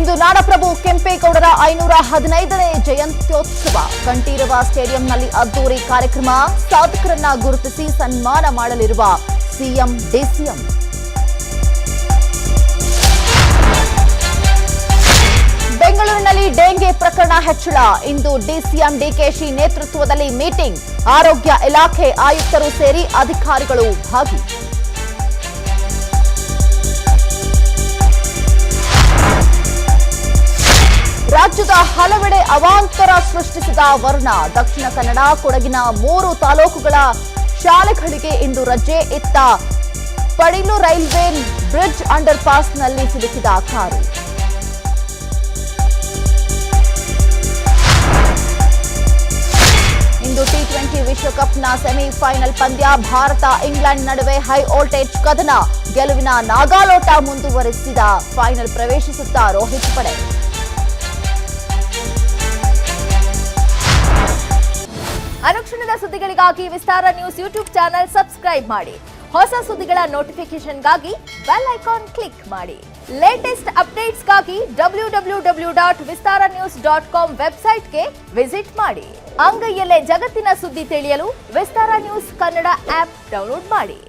ಇಂದು ನಾಡಪ್ರಭು ಕೆಂಪೇಗೌಡರ 515ನೇ ಜಯಂತ್ಯೋತ್ಸವ. ಕಂಠೀರವ ಸ್ಟೇಡಿಯಂನಲ್ಲಿ ಅದ್ದೂರಿ ಕಾರ್ಯಕ್ರಮ. ಸಾಧಕರನ್ನ ಗುರುತಿಸಿ ಸನ್ಮಾನ ಮಾಡಲಿರುವ ಸಿಎಂ ಡಿಸಿಎಂ. ಬೆಂಗಳೂರಿನಲ್ಲಿ ಡೆಂಗೆ ಪ್ರಕರಣ ಹೆಚ್ಚಳ. ಇಂದು ಡಿಸಿಎಂ ಡಿಕೆಶಿ ನೇತೃತ್ವದಲ್ಲಿ ಮೀಟಿಂಗ್. ಆರೋಗ್ಯ ಇಲಾಖೆ ಆಯುಕ್ತರು ಸೇರಿ ಅಧಿಕಾರಿಗಳು ಭಾಗಿ. ರಾಜ್ಯದ ಹಲವೆಡೆ ಅವಾಂತರ ಸೃಷ್ಟಿಸಿದ ವರುಣ. ದಕ್ಷಿಣ ಕನ್ನಡ, ಕೊಡಗಿನ 3 ತಾಲೂಕುಗಳ ಶಾಲೆಗಳಿಗೆ ಇಂದು ರಜೆ. ಇತ್ತ ಪಡಿಲು ರೈಲ್ವೆ ಬ್ರಿಡ್ಜ್ ಅಂಡರ್ ಪಾಸ್ನಲ್ಲಿ ಸಿಲುಕಿದ ಕಾರು. ಇಂದು ಟಿ20 ವಿಶ್ವಕಪ್ನ ಸೆಮಿಫೈನಲ್ ಪಂದ್ಯ. ಭಾರತ ಇಂಗ್ಲೆಂಡ್ ನಡುವೆ ಹೈ ವೋಲ್ಟೇಜ್ ಕದನ. ಗೆಲುವಿನ ನಾಗಾಲೋಟ ಮುಂದುವರೆಸಿದ ಫೈನಲ್ ಪ್ರವೇಶಿಸುತ್ತ ರೋಹಿತ್ ಪಡೆ. ಅನುಕ್ಷಣದ ಸುದ್ದಿಗಳಿಗಾಗಿ ವಿಸ್ತಾರ ನ್ಯೂಸ್ ಯೂಟ್ಯೂಬ್ ಚಾನೆಲ್ ಸಬ್ಸ್ಕ್ರೈಬ್ ಮಾಡಿ. ಹೊಸ ಸುದ್ದಿಗಳ ನೋಟಿಫಿಕೇಶನ್ಗಾಗಿ ಬೆಲ್ ಐಕಾನ್ ಕ್ಲಿಕ್ ಮಾಡಿ. ಲೇಟೆಸ್ಟ್ ಅಪ್ಡೇಟ್ಸ್ಗಾಗಿ www.vistaranews.com ವೆಬ್ಸೈಟ್ಗೆ ವಿಸಿಟ್ ಮಾಡಿ. ಅಂಗೈಯಲ್ಲೇ ಜಗತ್ತಿನ ಸುದ್ದಿ ತಿಳಿಯಲು ವಿಸ್ತಾರ ನ್ಯೂಸ್ ಕನ್ನಡ ಆಪ್ ಡೌನ್ಲೋಡ್ ಮಾಡಿ.